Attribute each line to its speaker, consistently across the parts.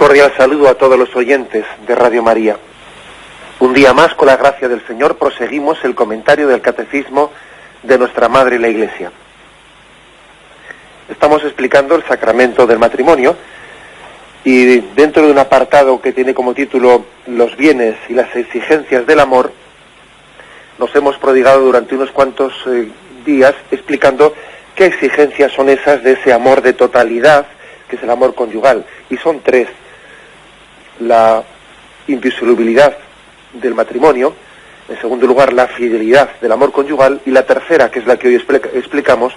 Speaker 1: cordial saludo a todos los oyentes de Radio María. Un día más, con la gracia del Señor, proseguimos el comentario del Catecismo de nuestra Madre la Iglesia. Estamos explicando el sacramento del matrimonio y dentro de un apartado que tiene como título Los bienes y las exigencias del amor, nos hemos prodigado durante unos cuantos días explicando qué exigencias son esas de ese amor de totalidad, que es el amor conyugal, y son tres: la indisolubilidad del matrimonio, en segundo lugar la fidelidad del amor conyugal, y la tercera, que es la que hoy explicamos,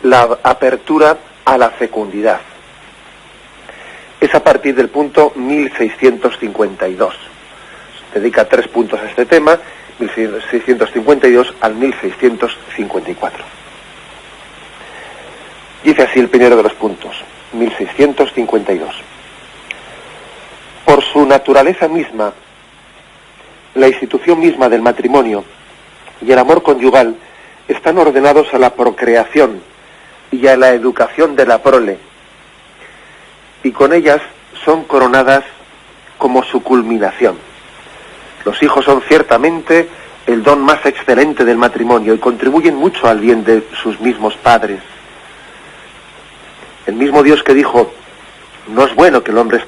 Speaker 1: la apertura a la fecundidad. Es a partir del punto 1652. Se dedica 3 puntos a este tema, 1652 al 1654. Dice así el primero de los puntos, 1652. Por su naturaleza misma, la institución misma del matrimonio y el amor conyugal están ordenados a la procreación y a la educación de la prole, y con ellas son coronadas como su culminación. Los hijos son ciertamente el don más excelente del matrimonio y contribuyen mucho al bien de sus mismos padres. El mismo Dios que dijo: no es bueno que el hombre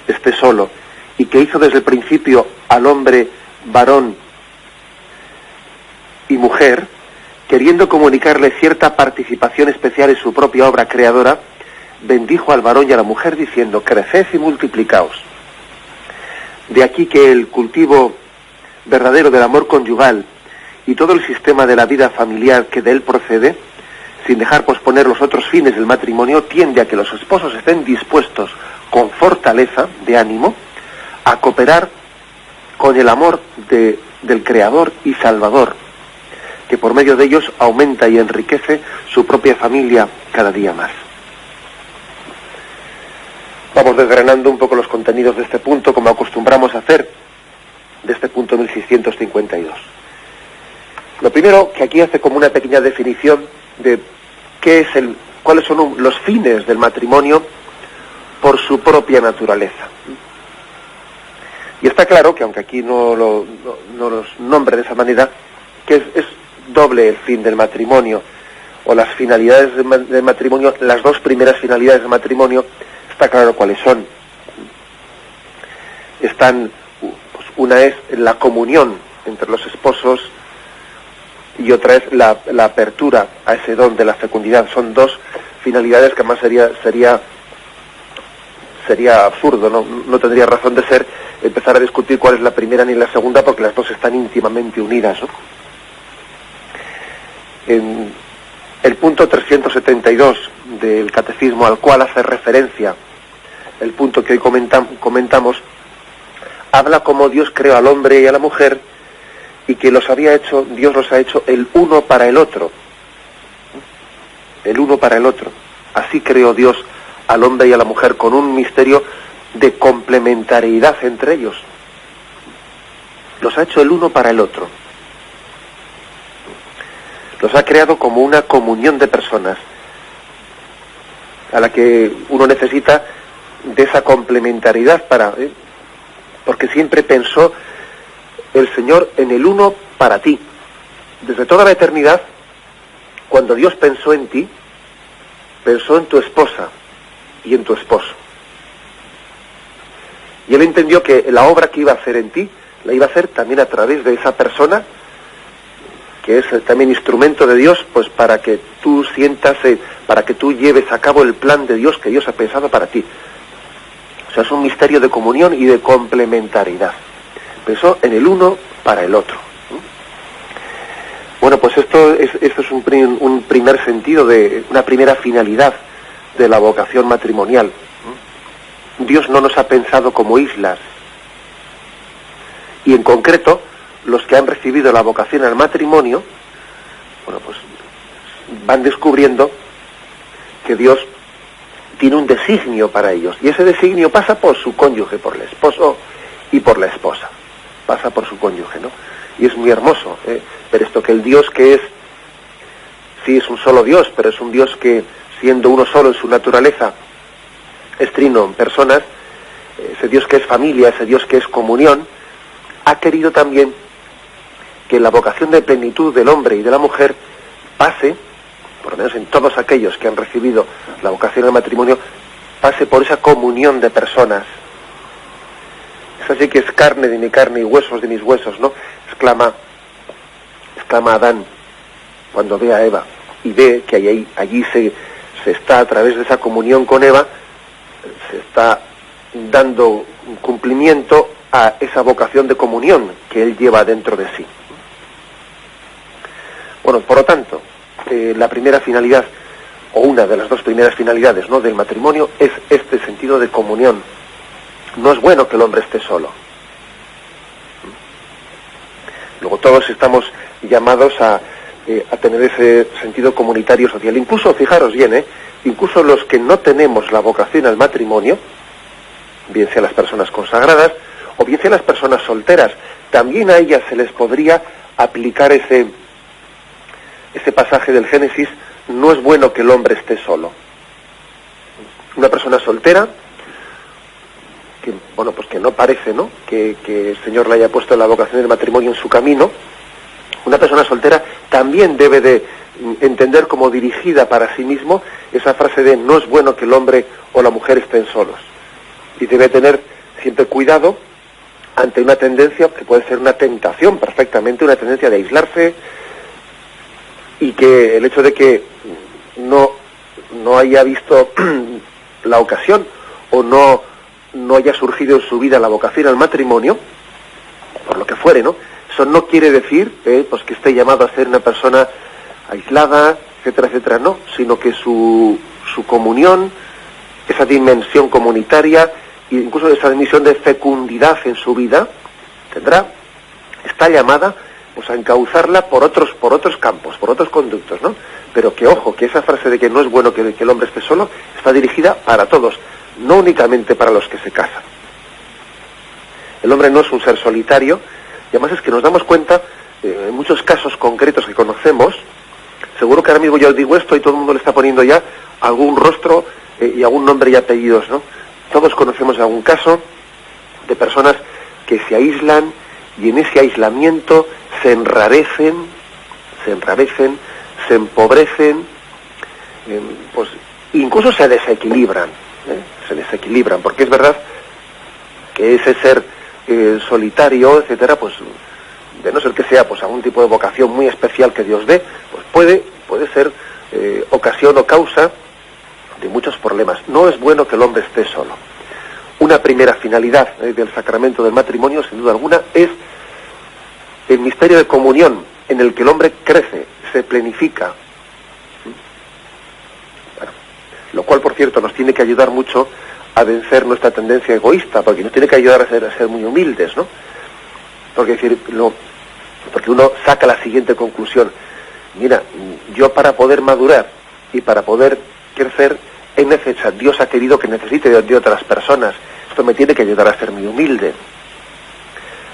Speaker 1: esté solo, y que hizo desde el principio al hombre varón y mujer, queriendo comunicarle cierta participación especial en su propia obra creadora, bendijo al varón y a la mujer diciendo: creced y multiplicaos. De aquí que el cultivo verdadero del amor conyugal y todo el sistema de la vida familiar que de él procede, sin dejar posponer los otros fines del matrimonio, tiende a que los esposos estén dispuestos con fortaleza de ánimo a cooperar con el amor del Creador y Salvador, que por medio de ellos aumenta y enriquece su propia familia cada día más. Vamos desgranando un poco los contenidos de este punto, como acostumbramos a hacer, de este punto 1652. Lo primero, que aquí hace como una pequeña definición de cuáles son los fines del matrimonio por su propia naturaleza. Y está claro que, aunque aquí no los nombre de esa manera, que es doble el fin del matrimonio, o las finalidades del matrimonio, las dos primeras finalidades del matrimonio, está claro cuáles son. Una es la comunión entre los esposos y otra es la apertura a ese don de la fecundidad. Son dos finalidades que además sería absurdo, no tendría razón de ser empezar a discutir cuál es la primera ni la segunda, porque las dos están íntimamente unidas, ¿no? En el punto 372 del Catecismo, al cual hace referencia el punto que hoy comentamos, habla cómo Dios creó al hombre y a la mujer y que Dios los ha hecho el uno para el otro. El uno para el otro. Así creó Dios al hombre y a la mujer, con un misterio de complementariedad entre ellos. Los ha hecho el uno para el otro. Los ha creado como una comunión de personas a la que uno necesita de esa complementariedad porque siempre pensó el Señor en el uno para ti. Desde toda la eternidad, cuando Dios pensó en ti, pensó en tu esposa y en tu esposo. Y Él entendió que la obra que iba a hacer en ti, la iba a hacer también a través de esa persona, que es también instrumento de Dios, pues para que tú para que tú lleves a cabo el plan de Dios que Dios ha pensado para ti. O sea, es un misterio de comunión y de complementariedad. Pensó en el uno para el otro. Bueno, pues esto es un primer sentido, una primera finalidad de la vocación matrimonial. Dios no nos ha pensado como islas. Y en concreto, los que han recibido la vocación al matrimonio, bueno, pues van descubriendo que Dios tiene un designio para ellos. Y ese designio pasa por su cónyuge, por el esposo y por la esposa. Pasa por su cónyuge, ¿no? Y es muy hermoso, pero esto que el Dios que sí es un solo Dios, pero es un Dios que, siendo uno solo en su naturaleza, es trino en personas, ese Dios que es familia, ese Dios que es comunión, ha querido también que la vocación de plenitud del hombre y de la mujer pase, por lo menos en todos aquellos que han recibido la vocación al matrimonio, pase por esa comunión de personas. Es así que es carne de mi carne y huesos de mis huesos, ¿no? Exclama Adán cuando ve a Eva y ve que allí se está, a través de esa comunión con Eva, se está dando cumplimiento a esa vocación de comunión que él lleva dentro de sí. Bueno, por lo tanto, la primera finalidad, o una de las dos primeras finalidades, ¿no?, del matrimonio, es este sentido de comunión. No es bueno que el hombre esté solo. Luego todos estamos llamados a tener ese sentido comunitario social. Incluso, fijaros bien, incluso los que no tenemos la vocación al matrimonio, bien sean las personas consagradas o bien sean las personas solteras, también a ellas se les podría aplicar ese pasaje del Génesis: no es bueno que el hombre esté solo. Una persona soltera, que no parece, ¿no?, que el Señor le haya puesto la vocación del matrimonio en su camino, una persona soltera también debe de entender como dirigida para sí mismo esa frase de no es bueno que el hombre o la mujer estén solos. Y debe tener siempre cuidado ante una tendencia que puede ser una tentación, perfectamente una tendencia de aislarse, y que el hecho de que no haya visto la ocasión o no haya surgido en su vida la vocación al matrimonio, por lo que fuere, ¿no?, eso no quiere decir pues que esté llamado a ser una persona aislada, etcétera, etcétera, no, sino que su comunión, esa dimensión comunitaria, e incluso esa dimensión de fecundidad en su vida, está llamada pues a encauzarla por otros campos, por otros conductos, ¿no? Pero que, ojo, que esa frase de que no es bueno que el hombre esté solo está dirigida para todos, no únicamente para los que se casan. El hombre no es un ser solitario, y además es que nos damos cuenta, en muchos casos concretos que conocemos, seguro que ahora mismo yo digo esto y todo el mundo le está poniendo ya algún rostro y algún nombre y apellidos, ¿no? Todos conocemos algún caso de personas que se aíslan y en ese aislamiento se enrarecen, se empobrecen, pues incluso se desequilibran, porque es verdad que ese ser solitario, etcétera, pues de no ser que sea pues algún tipo de vocación muy especial que Dios dé, pues puede ser ocasión o causa de muchos problemas. No es bueno que el hombre esté solo. Una primera finalidad del sacramento del matrimonio, sin duda alguna, es el misterio de comunión en el que el hombre crece, se plenifica. Bueno, lo cual, por cierto, nos tiene que ayudar mucho a vencer nuestra tendencia egoísta, porque nos tiene que ayudar a ser muy humildes, ¿no? Porque uno saca la siguiente conclusión: mira, yo para poder madurar y para poder crecer, Dios ha querido que necesite de otras personas. Esto me tiene que ayudar a ser muy humilde.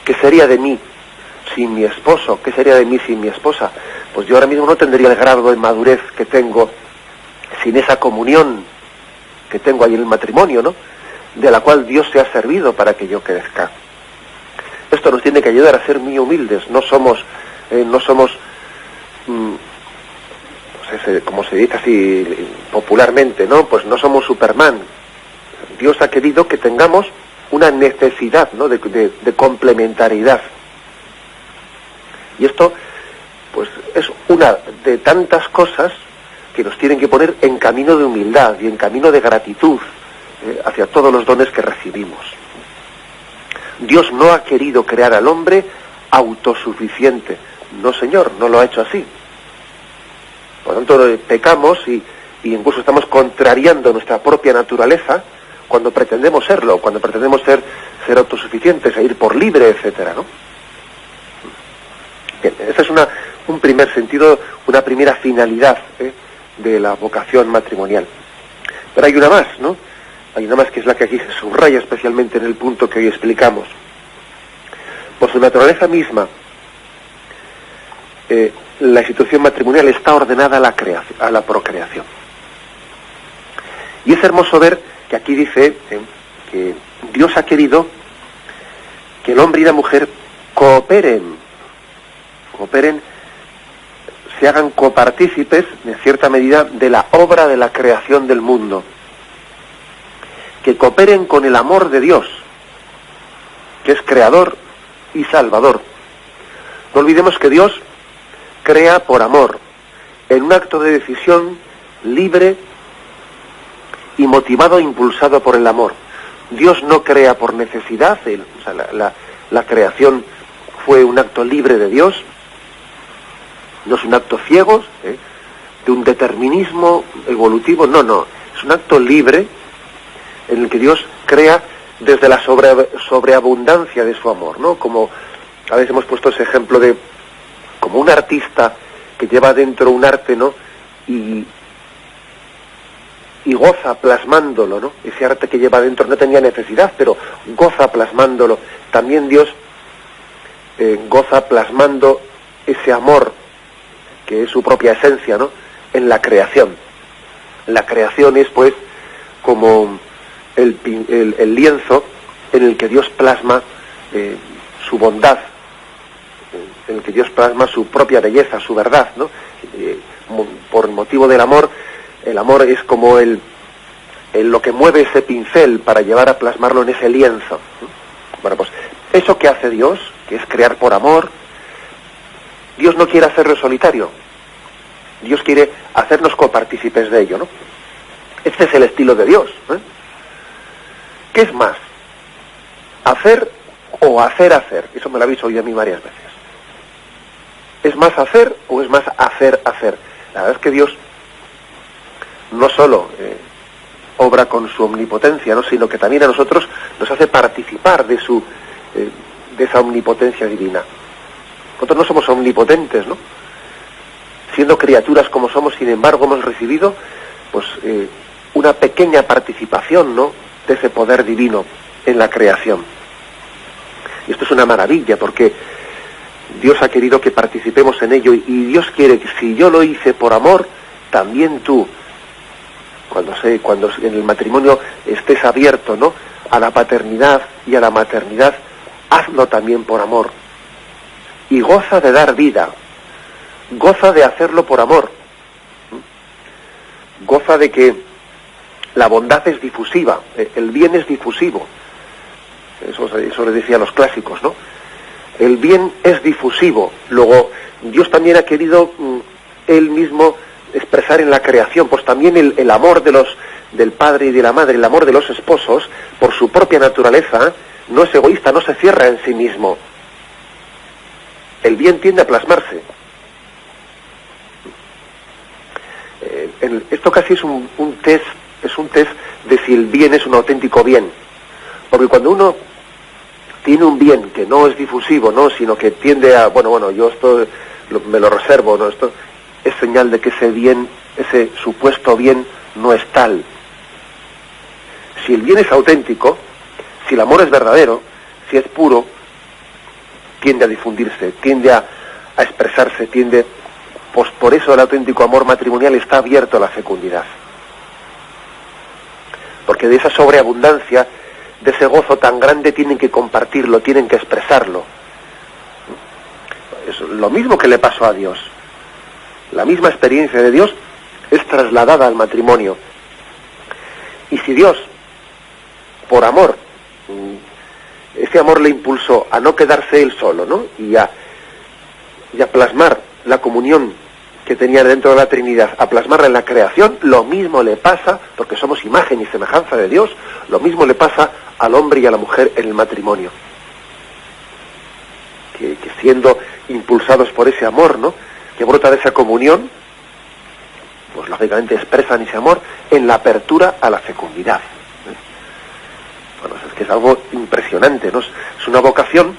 Speaker 1: ¿Qué sería de mí sin mi esposo? ¿Qué sería de mí sin mi esposa? Pues yo ahora mismo no tendría el grado de madurez que tengo sin esa comunión que tengo ahí en el matrimonio, ¿no?, de la cual Dios se ha servido para que yo crezca. Esto nos tiene que ayudar a ser muy humildes. No somos como se dice así popularmente, ¿no?, pues no somos Superman. Dios ha querido que tengamos una necesidad, ¿no?, de complementariedad. Y esto, pues, es una de tantas cosas que nos tienen que poner en camino de humildad y en camino de gratitud hacia todos los dones que recibimos. Dios no ha querido crear al hombre autosuficiente. No, Señor, no lo ha hecho así. Por lo tanto, pecamos y incluso estamos contrariando nuestra propia naturaleza cuando pretendemos serlo, cuando pretendemos ser autosuficientes, e ir por libre, etcétera, ¿no? Bien, ese es un primer sentido, una primera finalidad de la vocación matrimonial. Pero hay una más, ¿no? Hay una más que es la que aquí se subraya especialmente en el punto que hoy explicamos. Por su naturaleza misma, la institución matrimonial está ordenada a la procreación. Y es hermoso ver que aquí dice que Dios ha querido que el hombre y la mujer cooperen, se hagan copartícipes, en cierta medida, de la obra de la creación del mundo, que cooperen con el amor de Dios, que es creador y salvador. No olvidemos que Dios crea por amor, en un acto de decisión libre y motivado e impulsado por el amor. Dios no crea por necesidad, la creación fue un acto libre de Dios, no es un acto ciego, de un determinismo evolutivo, no, es un acto libre en el que Dios crea desde la sobreabundancia de su amor, ¿no? Como a veces hemos puesto ese ejemplo de como un artista que lleva dentro un arte, ¿no? Y goza plasmándolo, ¿no? Ese arte que lleva dentro no tenía necesidad, pero goza plasmándolo. También Dios goza plasmando ese amor, que es su propia esencia, ¿no? En la creación. La creación es, pues, como el lienzo en el que Dios plasma su bondad, en el que Dios plasma su propia belleza, su verdad, ¿no? Por motivo del amor, el amor es como lo que mueve ese pincel para llevar a plasmarlo en ese lienzo. Bueno, pues eso que hace Dios, que es crear por amor, Dios no quiere hacerlo solitario. Dios quiere hacernos copartícipes de ello, ¿no? Este es el estilo de Dios, ¿eh? ¿Qué es más? ¿Hacer o hacer? Eso me lo habéis oído a mí varias veces. ¿Es más hacer o es más hacer? La verdad es que Dios no solo obra con su omnipotencia, ¿no? Sino que también a nosotros nos hace participar de esa omnipotencia divina. Nosotros no somos omnipotentes, ¿no? Siendo criaturas como somos, sin embargo, hemos recibido, pues, una pequeña participación, ¿no? De ese poder divino en la creación. Y esto es una maravilla, porque Dios ha querido que participemos en ello, y Dios quiere que si yo lo hice por amor, también tú, cuando en el matrimonio estés abierto, ¿no? A la paternidad y a la maternidad, hazlo también por amor. Y goza de dar vida, goza de hacerlo por amor, goza de que la bondad es difusiva, el bien es difusivo. Eso le decía a los clásicos, ¿no? El bien es difusivo. Luego, Dios también ha querido Él mismo expresar en la creación, pues también el amor del padre y de la madre, el amor de los esposos, por su propia naturaleza, no es egoísta, no se cierra en sí mismo. El bien tiende a plasmarse. Esto casi es un test de si el bien es un auténtico bien. Porque cuando uno tiene un bien que no es difusivo, ¿no? Sino que tiende a, bueno, yo esto me lo reservo, ¿no? Esto es señal de que ese bien, ese supuesto bien, no es tal. Si el bien es auténtico, si el amor es verdadero, si es puro, tiende a difundirse, tiende a expresarse, pues por eso el auténtico amor matrimonial está abierto a la fecundidad. Porque de esa sobreabundancia, de ese gozo tan grande, tienen que compartirlo, tienen que expresarlo. Es lo mismo que le pasó a Dios. La misma experiencia de Dios es trasladada al matrimonio. Y si Dios, por amor, ese amor le impulsó a no quedarse él solo, ¿no? Y a plasmar la comunión que tenía dentro de la Trinidad, a plasmarla en la creación, lo mismo le pasa, porque somos imagen y semejanza de Dios, lo mismo le pasa al hombre y a la mujer en el matrimonio. Que siendo impulsados por ese amor, ¿no? Que brota de esa comunión, pues lógicamente expresan ese amor en la apertura a la fecundidad. Bueno, es que es algo impresionante, ¿no? Es una vocación,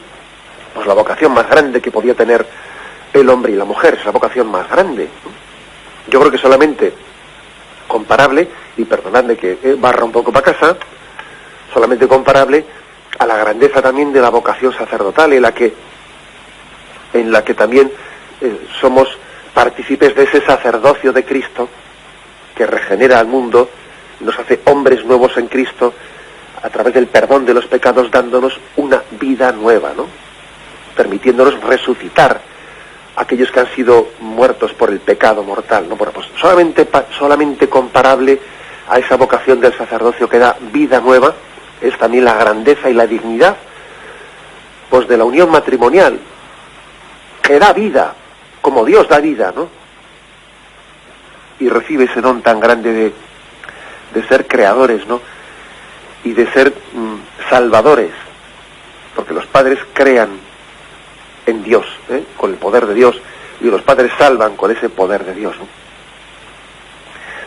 Speaker 1: pues la vocación más grande que podía tener el hombre y la mujer, es la vocación más grande. Yo creo que solamente comparable, y perdonadme que barra un poco para casa, solamente comparable a la grandeza también de la vocación sacerdotal, en la que también somos partícipes de ese sacerdocio de Cristo que regenera al mundo, nos hace hombres nuevos en Cristo, a través del perdón de los pecados, dándonos una vida nueva, ¿no? Permitiéndonos resucitar aquellos que han sido muertos por el pecado mortal, ¿no? Bueno, pues solamente comparable a esa vocación del sacerdocio que da vida nueva es también la grandeza y la dignidad, pues, de la unión matrimonial, que da vida, como Dios da vida, ¿no? Y recibe ese don tan grande de ser creadores, ¿no? Y de ser salvadores, porque los padres crean en Dios, con el poder de Dios, y los padres salvan con ese poder de Dios, ¿no?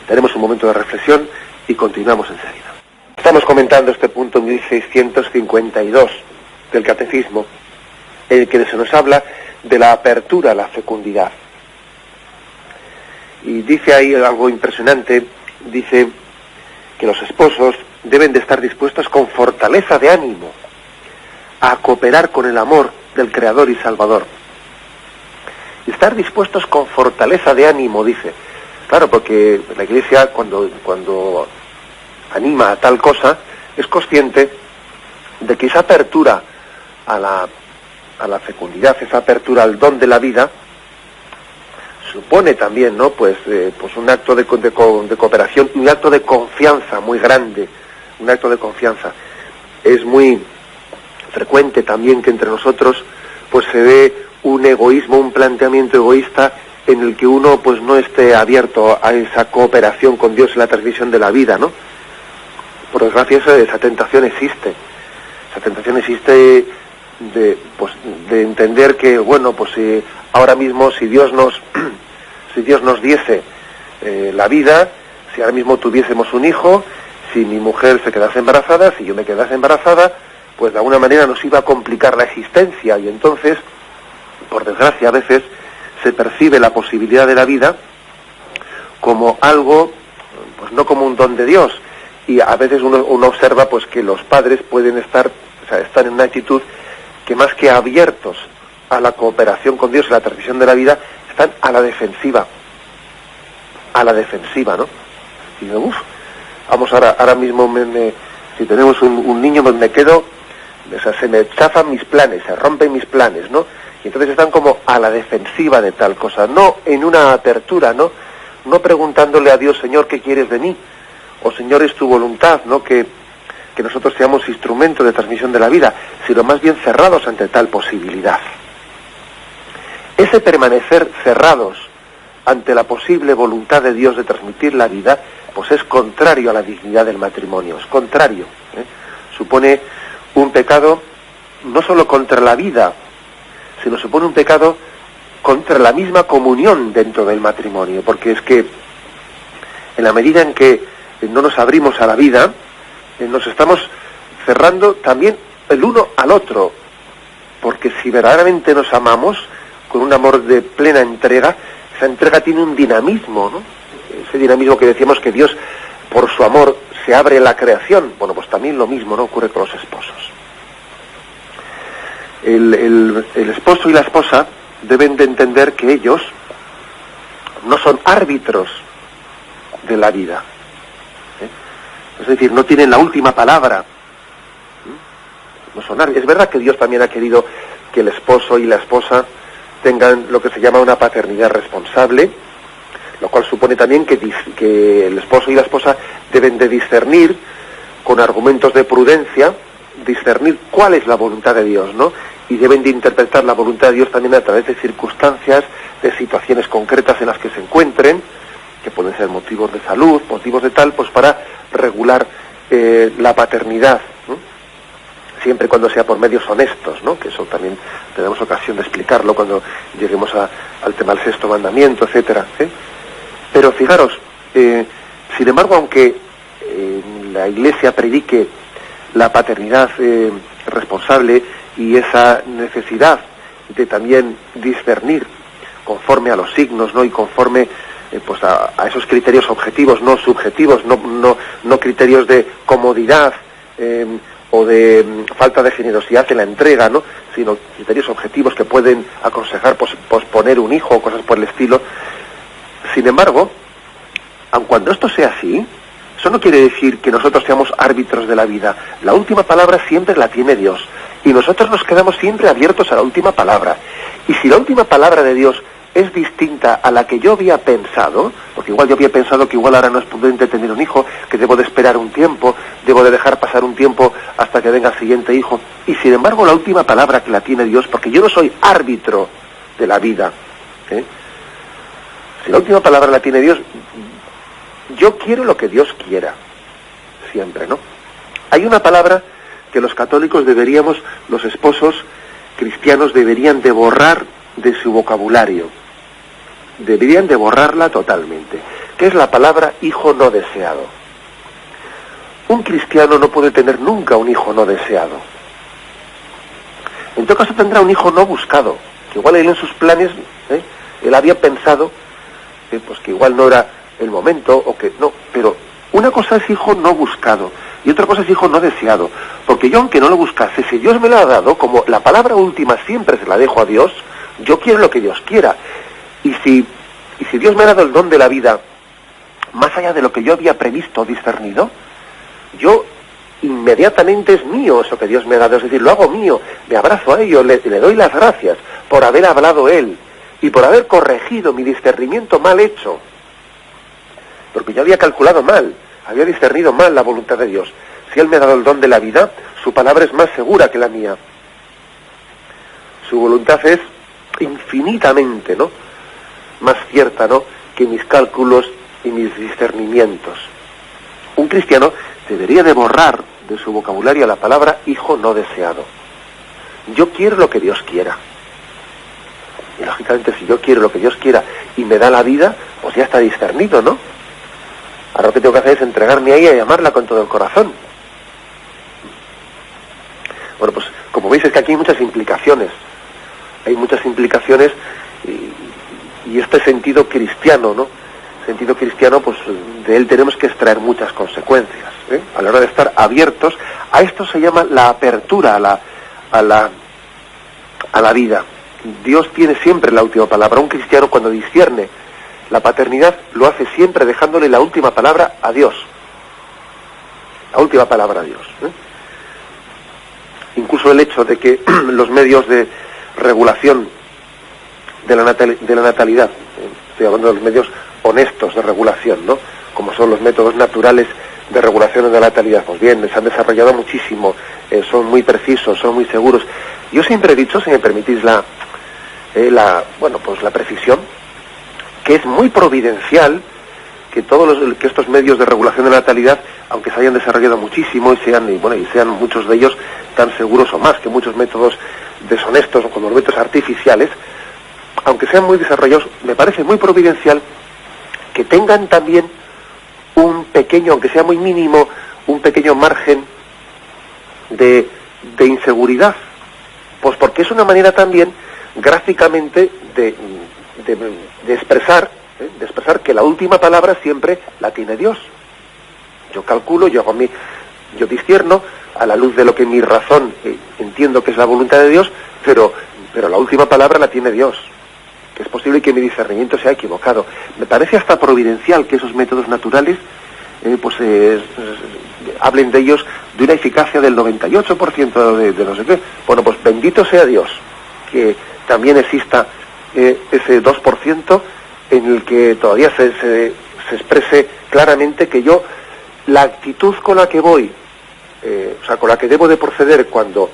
Speaker 1: Tenemos un momento de reflexión y continuamos enseguida. Estamos comentando este punto 1652 del Catecismo, en el que se nos habla de la apertura a la fecundidad. Y dice ahí algo impresionante, dice que los esposos deben de estar dispuestos con fortaleza de ánimo a cooperar con el amor del Creador y Salvador. Y estar dispuestos con fortaleza de ánimo, dice. Claro, porque la Iglesia cuando anima a tal cosa, es consciente de que esa apertura a la fecundidad, esa apertura al don de la vida, supone también, ¿no? Pues un acto de cooperación, un acto de confianza muy grande, un acto de confianza. Es muy frecuente también que entre nosotros pues se ve un egoísmo, un planteamiento egoísta en el que uno pues no esté abierto a esa cooperación con Dios en la transmisión de la vida, ¿no? Por desgracia esa tentación existe. Esa tentación existe de entender que, bueno, pues ahora mismo si Dios nos diese la vida, si ahora mismo tuviésemos un hijo, si mi mujer se quedase embarazada, si yo me quedase embarazada, pues de alguna manera nos iba a complicar la existencia, y entonces, por desgracia, a veces se percibe la posibilidad de la vida como algo, pues no como un don de Dios, y a veces uno observa pues que los padres pueden estar en una actitud que, más que abiertos a la cooperación con Dios en la transmisión de la vida, están a la defensiva, ¿no? Y digo, vamos ahora mismo, si tenemos un niño, pues me quedo, se me chafan mis planes, se rompen mis planes, ¿no? Y entonces están como a la defensiva de tal cosa, no en una apertura, no preguntándole a Dios, Señor, ¿qué quieres de mí? O Señor, es tu voluntad, ¿no? Que nosotros seamos instrumento de transmisión de la vida, sino más bien cerrados ante tal posibilidad. Ese permanecer cerrados ante la posible voluntad de Dios de transmitir la vida, pues es contrario a la dignidad del matrimonio, es contrario, supone un pecado no solo contra la vida, sino supone un pecado contra la misma comunión dentro del matrimonio, porque es que en la medida en que no nos abrimos a la vida, nos estamos cerrando también el uno al otro, porque si verdaderamente nos amamos con un amor de plena entrega, esa entrega tiene un dinamismo, ¿no? Ese dinamismo que decíamos que Dios, por su amor, se abre la creación. Bueno, pues también lo mismo, ¿no?, ocurre con los esposos. El esposo y la esposa deben de entender que ellos no son árbitros de la vida, es decir, no tienen la última palabra, no son árbitros. Es verdad que Dios también ha querido que el esposo y la esposa tengan lo que se llama una paternidad responsable, lo cual supone también que el esposo y la esposa deben de discernir con argumentos de prudencia, discernir cuál es la voluntad de Dios, ¿no? Y deben de interpretar la voluntad de Dios también a través de circunstancias, de situaciones concretas en las que se encuentren, que pueden ser motivos de salud, motivos de tal, pues para regular la paternidad, ¿no? Siempre cuando sea por medios honestos, ¿no? Que eso también tenemos ocasión de explicarlo cuando lleguemos al tema del sexto mandamiento, etcétera, Pero fijaros, sin embargo, aunque la Iglesia predique la paternidad responsable y esa necesidad de también discernir conforme a los signos, ¿no? Y conforme pues a esos criterios objetivos, no subjetivos, no criterios de comodidad o de falta de generosidad en la entrega, ¿no? Sino criterios objetivos que pueden aconsejar posponer un hijo o cosas por el estilo. Sin embargo, aun cuando esto sea así, Eso no quiere decir que nosotros seamos árbitros de la vida. La última palabra siempre la tiene Dios. Y nosotros nos quedamos siempre abiertos a la última palabra. Y si la última palabra de Dios es distinta a la que yo había pensado, porque igual yo había pensado que igual ahora no es prudente tener un hijo, que debo de esperar un tiempo, debo de dejar pasar un tiempo hasta que venga el siguiente hijo, y sin embargo la última palabra que la tiene Dios, porque yo no soy árbitro de la vida, si la última palabra la tiene Dios, yo quiero lo que Dios quiera, siempre, ¿no? Hay una palabra que los católicos deberíamos, los esposos cristianos deberían de borrar de su vocabulario, deberían de borrarla totalmente, que es la palabra hijo no deseado. Un cristiano no puede tener nunca un hijo no deseado. En todo caso tendrá un hijo no buscado, que igual él en sus planes, él había pensado pues que igual no era el momento, o que no, pero una cosa es hijo no buscado, y otra cosa es hijo no deseado, porque yo aunque no lo buscase, si Dios me lo ha dado, como la palabra última siempre se la dejo a Dios, yo quiero lo que Dios quiera, y si Dios me ha dado el don de la vida, más allá de lo que yo había previsto o discernido, yo inmediatamente es mío eso que Dios me ha dado, es decir, lo hago mío, me abrazo a ello, le doy las gracias por haber hablado Él, y por haber corregido mi discernimiento mal hecho, porque yo había calculado mal, había discernido mal la voluntad de Dios. Si Él me ha dado el don de la vida, su palabra es más segura que la mía. Su voluntad es infinitamente, ¿no?, más cierta, ¿no?, que mis cálculos y mis discernimientos. Un cristiano debería de borrar de su vocabulario la palabra hijo no deseado. Yo quiero lo que Dios quiera. Y lógicamente si yo quiero lo que Dios quiera y me da la vida, pues ya está discernido, ¿no? Ahora lo que tengo que hacer es entregarme a ella y amarla con todo el corazón. Bueno, pues como veis es que aquí hay muchas implicaciones. Hay muchas implicaciones y este sentido cristiano, ¿no? Sentido cristiano, pues de él tenemos que extraer muchas consecuencias, a la hora de estar abiertos. A esto se llama la apertura a la vida. Dios tiene siempre la última palabra. Un cristiano cuando discierne la paternidad lo hace siempre dejándole la última palabra a Dios. La última palabra a Dios. Incluso el hecho de que los medios de regulación de la natalidad, estoy hablando de los medios honestos de regulación, ¿no?, como son los métodos naturales de regulación de la natalidad, pues bien, se han desarrollado muchísimo, son muy precisos, son muy seguros. Yo siempre he dicho, si me permitís la precisión, que es muy providencial que que estos medios de regulación de la natalidad, aunque se hayan desarrollado muchísimo y sean muchos de ellos tan seguros o más que muchos métodos deshonestos o como los métodos artificiales, aunque sean muy desarrollados, me parece muy providencial que tengan también un pequeño, aunque sea muy mínimo, un pequeño margen de inseguridad, pues porque es una manera también gráficamente de expresar que la última palabra siempre la tiene Dios. Yo calculo, yo discierno a la luz de lo que mi razón entiendo que es la voluntad de Dios, pero la última palabra la tiene Dios. Que es posible que mi discernimiento sea equivocado. Me parece hasta providencial que esos métodos naturales hablen de ellos de una eficacia del 98% de no sé qué. Bueno, pues bendito sea Dios que también exista ese 2% en el que todavía se exprese claramente que yo, la actitud con la que voy, con la que debo de proceder cuando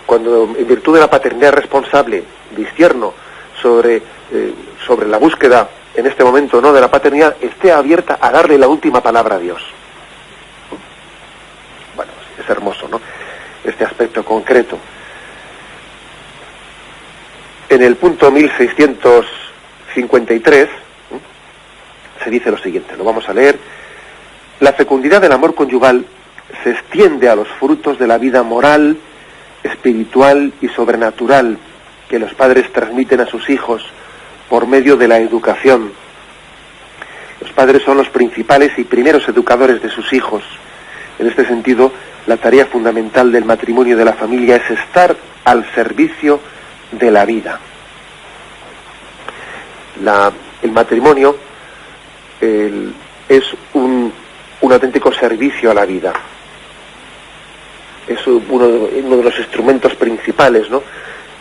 Speaker 1: en virtud de la paternidad responsable discierno sobre la búsqueda en este momento, ¿no?, de la paternidad, esté abierta a darle la última palabra a Dios. Bueno, es hermoso, ¿no?, este aspecto concreto. En el punto 1653 se dice lo siguiente, lo vamos a leer: la fecundidad del amor conyugal se extiende a los frutos de la vida moral, espiritual y sobrenatural que los padres transmiten a sus hijos por medio de la educación. Los padres son los principales y primeros educadores de sus hijos. En este sentido, la tarea fundamental del matrimonio y de la familia es estar al servicio de la vida. El matrimonio es un un auténtico servicio a la vida. Es uno de los instrumentos principales, ¿no?,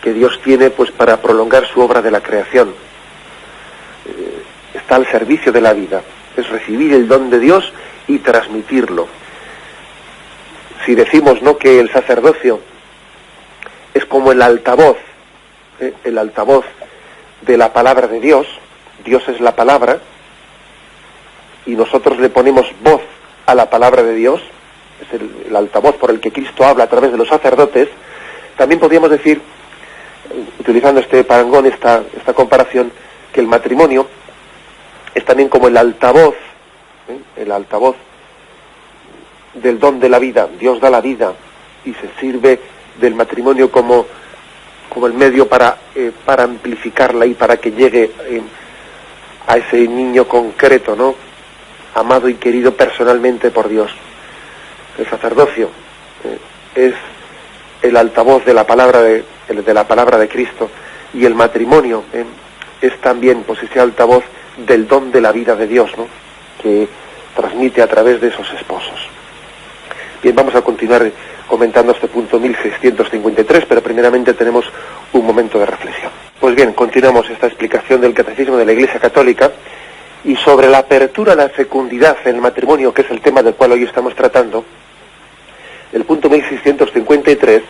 Speaker 1: que Dios tiene pues para prolongar su obra de la creación. Está al servicio de la vida, es recibir el don de Dios y transmitirlo. Si decimos, ¿no?, que el sacerdocio es como el altavoz de la palabra de Dios, Dios es la palabra, y nosotros le ponemos voz a la palabra de Dios, es el altavoz por el que Cristo habla a través de los sacerdotes, también podríamos decir, utilizando este parangón, esta comparación, que el matrimonio es también como el altavoz del don de la vida. Dios da la vida y se sirve del matrimonio como el medio para amplificarla y para que llegue a ese niño concreto, ¿no?, amado y querido personalmente por Dios. El sacerdocio es el altavoz de la palabra de Cristo, y el matrimonio es también pues ese altavoz del don de la vida de Dios, ¿no?, que transmite a través de esos esposos. Bien, vamos a continuar comentando este punto 1653, pero primeramente tenemos un momento de reflexión. Pues bien, continuamos esta explicación del Catecismo de la Iglesia Católica, y sobre la apertura a la fecundidad en el matrimonio, que es el tema del cual hoy estamos tratando, el punto 1653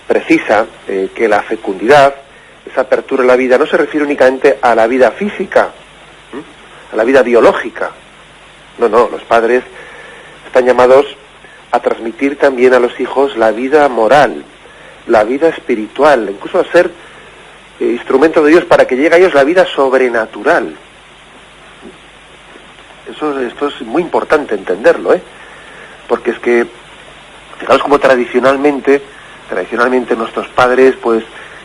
Speaker 1: precisa que la fecundidad, esa apertura a la vida, no se refiere únicamente a la vida física, a la vida biológica. No, los padres están llamados a transmitir también a los hijos la vida moral, la vida espiritual, incluso a ser instrumento de Dios para que llegue a ellos la vida sobrenatural. Esto es muy importante entenderlo, porque es que, fijaos como tradicionalmente nuestros padres pues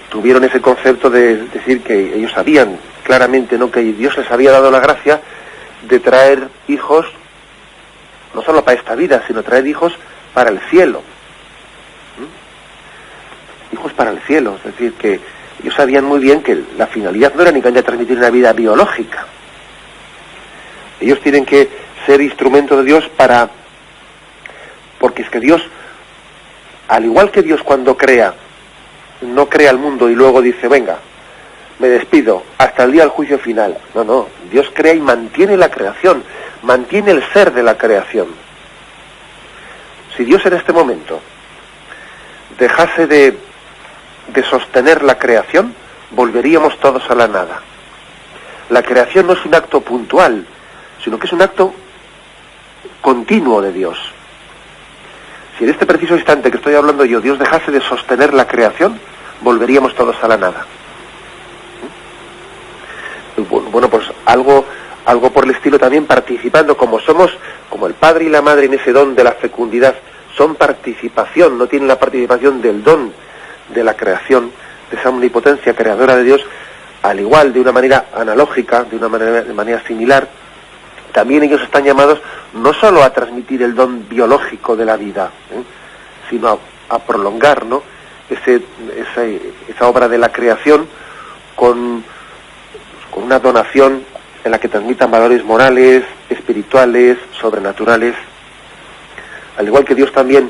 Speaker 1: tuvieron ese concepto de decir que ellos sabían claramente, ¿no?, que Dios les había dado la gracia de traer hijos no solo para esta vida, sino traer hijos para el cielo. Hijos para el cielo, es decir, que ellos sabían muy bien que la finalidad no era únicamente transmitir una vida biológica. Ellos tienen que ser instrumento de Dios porque es que Dios, al igual que Dios cuando crea, no crea el mundo y luego dice, venga, me despido, hasta el día del juicio final. No, Dios crea y mantiene la creación, mantiene el ser de la creación. Si Dios en este momento dejase de sostener la creación, volveríamos todos a la nada. La creación no es un acto puntual, sino que es un acto continuo de Dios. Si en este preciso instante que estoy hablando yo, Dios dejase de sostener la creación, volveríamos todos a la nada. Bueno, pues algo por el estilo también, participando, como el padre y la madre en ese don de la fecundidad, son participación, no tienen la participación del don de la creación, de esa omnipotencia creadora de Dios, al igual, de una manera analógica, de manera similar, también ellos están llamados no solo a transmitir el don biológico de la vida, sino a prolongar, ¿no?, esa obra de la creación con una donación en la que transmitan valores morales, espirituales, sobrenaturales. Al igual que Dios también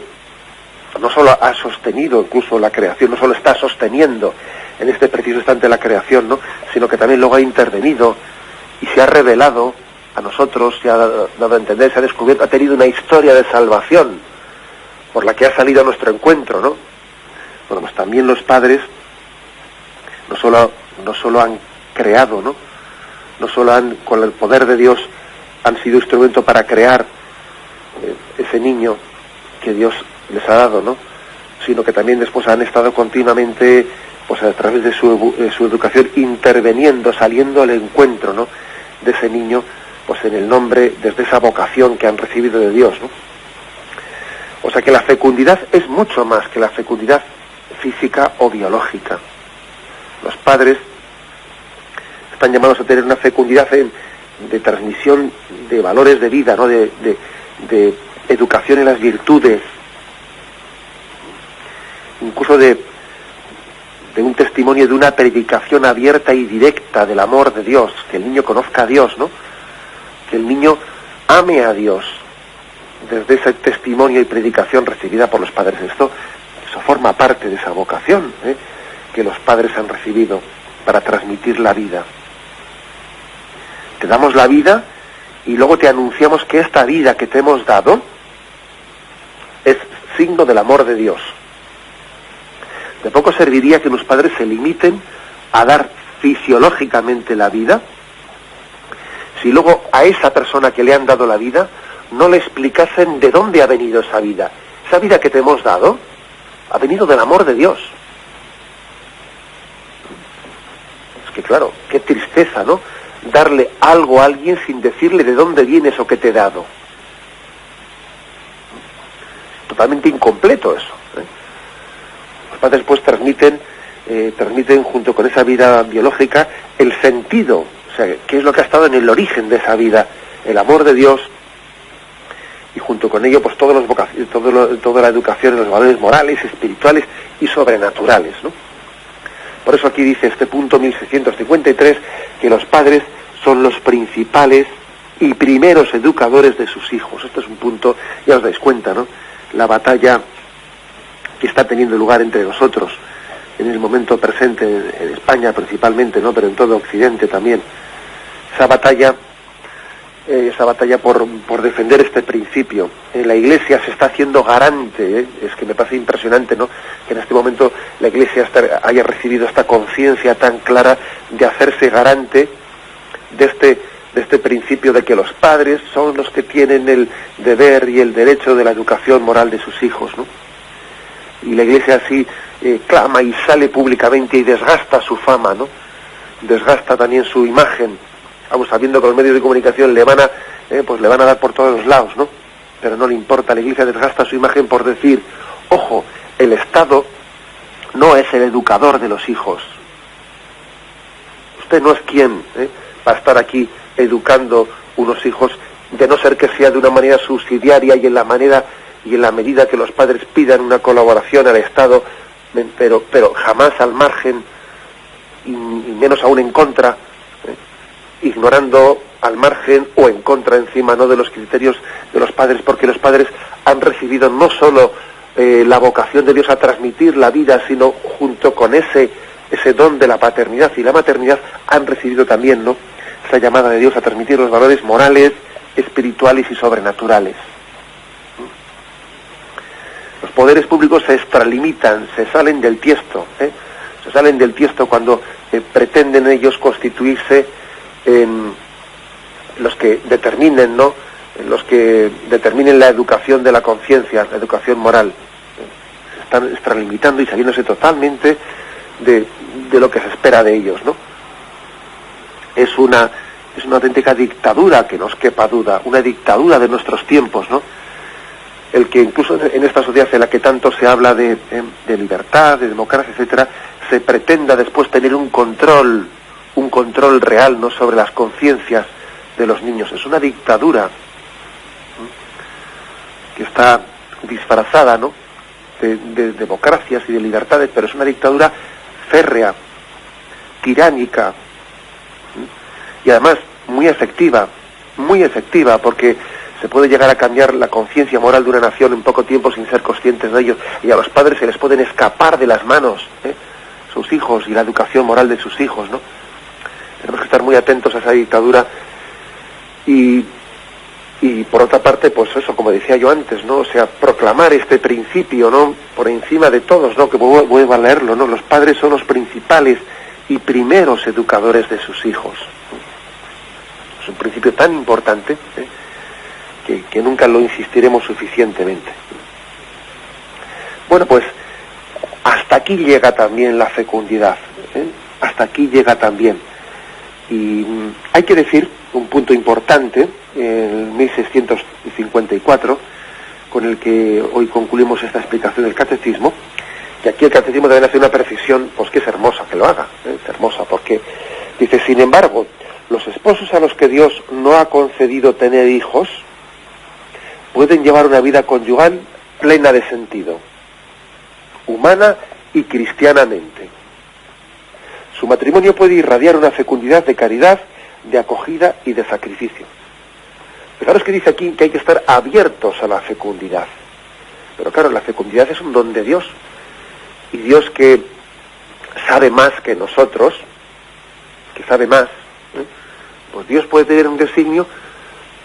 Speaker 1: no solo ha sostenido incluso la creación, no solo está sosteniendo en este preciso instante la creación, ¿no?, sino que también luego ha intervenido y se ha revelado a nosotros, se ha dado a entender, se ha descubierto, ha tenido una historia de salvación por la que ha salido a nuestro encuentro, ¿no? Bueno, pues también los padres no solo han creado, no solo con el poder de Dios han sido instrumento para crear ese niño que Dios les ha dado, ¿no?, sino que también después han estado continuamente, pues a través de su educación, interviniendo, saliendo al encuentro, ¿no?, de ese niño, pues en el nombre, desde esa vocación que han recibido de Dios, ¿no? O sea que la fecundidad es mucho más que la fecundidad física o biológica. Los padres están llamados a tener una fecundidad de transmisión de valores de vida, ¿no?, de educación en las virtudes, incluso de un testimonio, de una predicación abierta y directa del amor de Dios, que el niño conozca a Dios, ¿no?, que el niño ame a Dios, desde ese testimonio y predicación recibida por los padres. Eso forma parte de esa vocación que los padres han recibido para transmitir la vida. Te damos la vida y luego te anunciamos que esta vida que te hemos dado es signo del amor de Dios. De poco serviría que los padres se limiten a dar fisiológicamente la vida si luego a esa persona que le han dado la vida no le explicasen de dónde ha venido esa vida. Esa vida que te hemos dado ha venido del amor de Dios. Es que claro, qué tristeza, ¿no? Darle algo a alguien sin decirle de dónde viene eso que te he dado. Totalmente incompleto eso. Los padres pues transmiten junto con esa vida biológica el sentido, o sea, qué es lo que ha estado en el origen de esa vida, el amor de Dios, y junto con ello pues toda la educación en los valores morales, espirituales y sobrenaturales, ¿no? Por eso aquí dice este punto 1653 que los padres son los principales y primeros educadores de sus hijos. Este es un punto, ya os dais cuenta, ¿no? La batalla que está teniendo lugar entre nosotros en el momento presente, en España principalmente, ¿no? Pero en todo Occidente también. Esa batalla por defender este principio. La Iglesia se está haciendo garante, es que me parece impresionante, ¿no? Que en este momento la Iglesia haya recibido esta conciencia tan clara de hacerse garante de este principio de que los padres son los que tienen el deber y el derecho de la educación moral de sus hijos, ¿no? Y la Iglesia así clama y sale públicamente y desgasta su fama, ¿no? Desgasta también su imagen. Vamos, sabiendo que los medios de comunicación le van a dar por todos los lados, ¿no? Pero no le importa, la Iglesia desgasta su imagen por decir, ojo, el Estado no es el educador de los hijos. Usted no es quien va a estar aquí educando unos hijos, de no ser que sea de una manera subsidiaria y en la medida que los padres pidan una colaboración al Estado, pero jamás al margen y menos aún en contra, ignorando al margen o en contra encima, no de los criterios de los padres, porque los padres han recibido no solo la vocación de Dios a transmitir la vida, sino junto con ese don de la paternidad y la maternidad han recibido también, ¿no?, esa llamada de Dios a transmitir los valores morales, espirituales y sobrenaturales. Los poderes públicos se extralimitan, se salen del tiesto, se salen del tiesto cuando pretenden ellos constituirse en los que determinen, ¿no?, en los que determinen la educación de la conciencia, la educación moral. Se están extralimitando y saliéndose totalmente de lo que se espera de ellos, ¿no? Es una auténtica dictadura, que no os quepa duda, una dictadura de nuestros tiempos, ¿no? El que incluso en esta sociedad en la que tanto se habla de libertad, de democracia, etcétera, se pretenda después tener un control real, ¿no?, sobre las conciencias de los niños. Es una dictadura que está disfrazada, ¿no?, de democracias y de libertades, pero es una dictadura férrea, tiránica, y además muy efectiva, porque se puede llegar a cambiar la conciencia moral de una nación en poco tiempo sin ser conscientes de ello, y a los padres se les pueden escapar de las manos sus hijos y la educación moral de sus hijos, ¿no? Tenemos que estar muy atentos a esa dictadura y por otra parte, pues eso, como decía yo antes, ¿no? O sea, proclamar este principio, ¿no?, por encima de todos, ¿no?, que vuelvo a leerlo, ¿no? Los padres son los principales y primeros educadores de sus hijos. Es un principio tan importante que nunca lo insistiremos suficientemente. Bueno, pues hasta aquí llega también la fecundidad, hasta aquí llega también. Y hay que decir un punto importante, en 1654, con el que hoy concluimos esta explicación del catecismo, que aquí el catecismo debe hacer una precisión, pues que es hermosa que lo haga, es hermosa, porque dice, sin embargo, los esposos a los que Dios no ha concedido tener hijos pueden llevar una vida conyugal plena de sentido, humana y cristianamente. Su matrimonio puede irradiar una fecundidad de caridad, de acogida y de sacrificio. Fijaros que dice aquí que hay que estar abiertos a la fecundidad. Pero claro, la fecundidad es un don de Dios. Y Dios, que sabe más que nosotros, que sabe más, pues Dios puede tener un designio,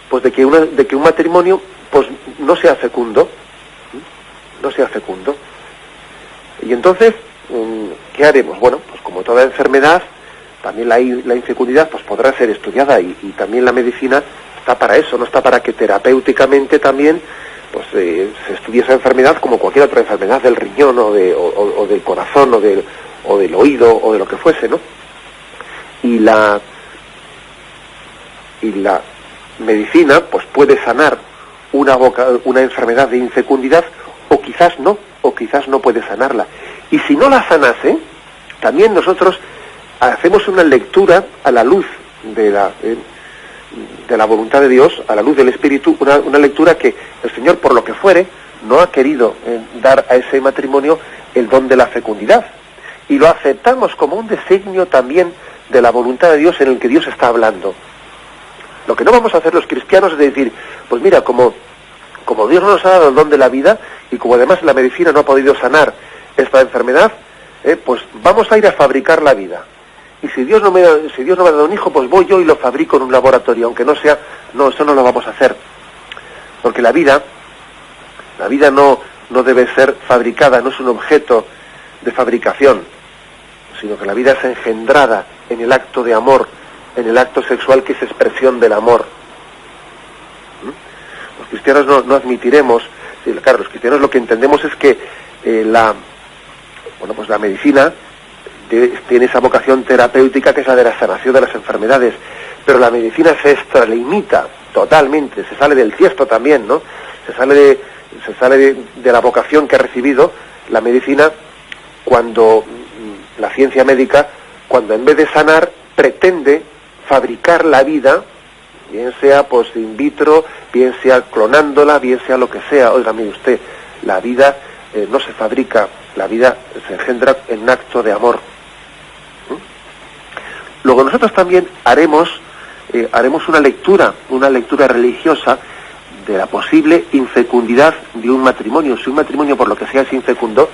Speaker 1: pues de que un matrimonio pues no sea fecundo, no sea fecundo. Y entonces, ¿qué haremos? Bueno, pues como toda enfermedad, también la infecundidad pues podrá ser estudiada, y también la medicina está para eso, no está para que terapéuticamente también pues se estudie esa enfermedad como cualquier otra enfermedad del riñón o del corazón o del oído o de lo que fuese, ¿no? Y la medicina pues puede sanar una enfermedad de infecundidad, o quizás no puede sanarla. Y si no la sanase, también nosotros hacemos una lectura a la luz de la voluntad de Dios, a la luz del Espíritu, una lectura que el Señor, por lo que fuere, no ha querido dar a ese matrimonio el don de la fecundidad. Y lo aceptamos como un designio también de la voluntad de Dios en el que Dios está hablando. Lo que no vamos a hacer los cristianos es decir, pues mira, como Dios no nos ha dado el don de la vida, y como además la medicina no ha podido sanar esta enfermedad, pues vamos a ir a fabricar la vida. Y si Dios no me ha dado un hijo, pues voy yo y lo fabrico en un laboratorio, aunque no, eso no lo vamos a hacer. Porque la vida no debe ser fabricada, no es un objeto de fabricación, sino que la vida es engendrada en el acto de amor, en el acto sexual, que es expresión del amor. Los cristianos no admitiremos, claro, los cristianos lo que entendemos es que la medicina tiene esa vocación terapéutica, que es la de la sanación de las enfermedades, pero la medicina se extralimita totalmente, se sale del tiesto también, ¿no? Se sale de la vocación que ha recibido la medicina, cuando la ciencia médica, cuando en vez de sanar, pretende fabricar la vida, bien sea pues in vitro, bien sea clonándola, bien sea lo que sea. Oiga, mire usted, la vida no se fabrica, la vida se engendra en un acto de amor. Luego nosotros también haremos una lectura religiosa de la posible infecundidad de un matrimonio. Si un matrimonio, por lo que sea, es infecundo,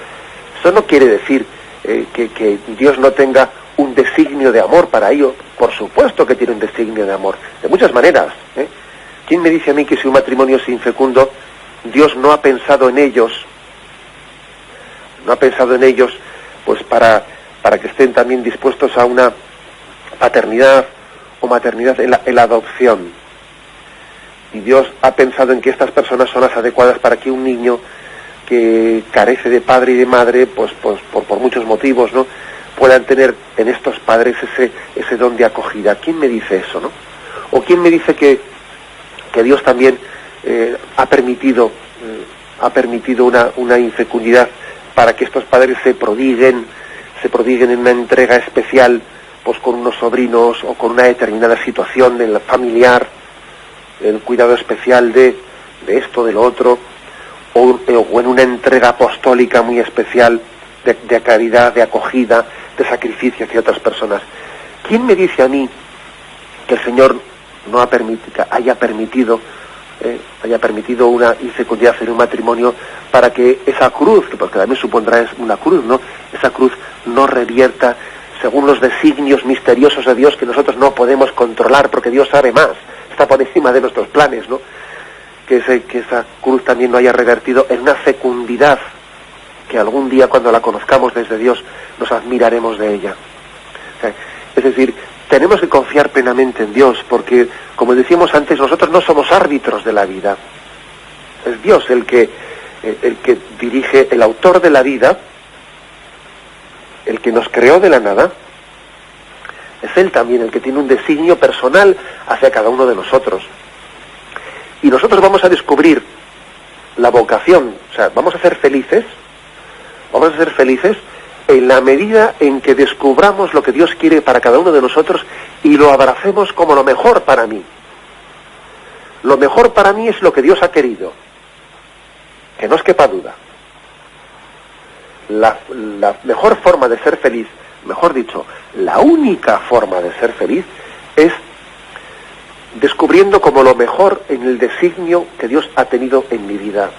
Speaker 1: eso no quiere decir que Dios no tenga un designio de amor para ello. Por supuesto que tiene un designio de amor, de muchas maneras. ¿Quién me dice a mí que si un matrimonio es infecundo, Dios no ha pensado en ellos? No ha pensado en ellos, pues para que estén también dispuestos a una paternidad o maternidad en la adopción. Y Dios ha pensado en que estas personas son las adecuadas para que un niño que carece de padre y de madre, pues por muchos motivos, ¿no?, puedan tener en estos padres ese don de acogida. ¿Quién me dice eso, no? ¿O quién me dice que Dios también ha permitido una infecundidad para que estos padres se prodiguen en una entrega especial, pues con unos sobrinos, o con una determinada situación en la familiar, el cuidado especial de esto, de lo otro, o en una entrega apostólica muy especial de caridad, de acogida, de sacrificio hacia otras personas? ¿Quién me dice a mí que el Señor no haya permitido una infecundidad en un matrimonio, para que esa cruz, que porque también supondrá es una cruz, ¿no?, esa cruz no revierta según los designios misteriosos de Dios, que nosotros no podemos controlar, porque Dios sabe más, está por encima de nuestros planes, ¿no? Que esa cruz también no haya revertido en una fecundidad que algún día, cuando la conozcamos desde Dios, nos admiraremos de ella. Es decir, tenemos que confiar plenamente en Dios, porque, como decíamos antes, nosotros no somos árbitros de la vida. Es Dios el que dirige, el autor de la vida, el que nos creó de la nada. Es Él también el que tiene un designio personal hacia cada uno de nosotros. Y nosotros vamos a descubrir la vocación, o sea, vamos a ser felices en la medida en que descubramos lo que Dios quiere para cada uno de nosotros y lo abracemos como lo mejor para mí. Lo mejor para mí es lo que Dios ha querido, que no os quepa duda. La mejor forma de ser feliz, mejor dicho, la única forma de ser feliz, es descubriendo como lo mejor en el designio que Dios ha tenido en mi vida.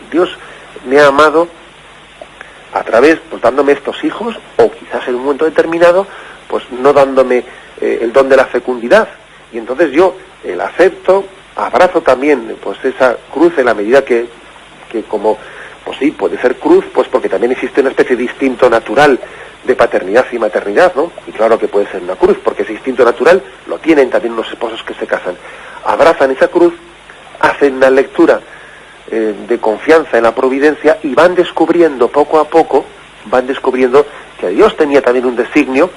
Speaker 1: Dios me ha amado a través, pues dándome estos hijos, o quizás en un momento determinado, pues no dándome el don de la fecundidad. Y entonces yo la acepto, abrazo también pues esa cruz en la medida que como, pues sí, puede ser cruz, pues porque también existe una especie de instinto natural de paternidad y maternidad, ¿no? Y claro que puede ser una cruz, porque ese instinto natural lo tienen también los esposos que se casan. Abrazan esa cruz, hacen una lectura de confianza en la providencia y van descubriendo poco a poco, van descubriendo que Dios tenía también un designio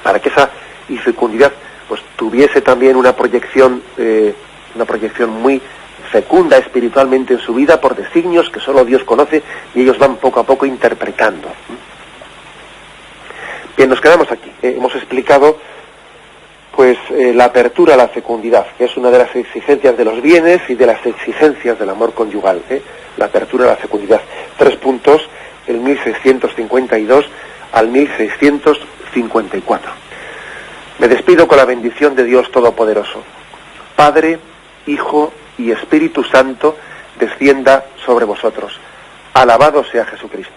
Speaker 1: para que esa infecundidad pues tuviese también una proyección muy fecunda espiritualmente en su vida por designios que solo Dios conoce, y ellos van poco a poco interpretando. Bien, nos quedamos aquí. Hemos explicado pues la apertura a la fecundidad, que es una de las exigencias de los bienes y de las exigencias del amor conyugal, la apertura a la fecundidad. 3 puntos, el 1652 al 1654. Me despido con la bendición de Dios Todopoderoso. Padre, Hijo y Espíritu Santo, descienda sobre vosotros. Alabado sea Jesucristo.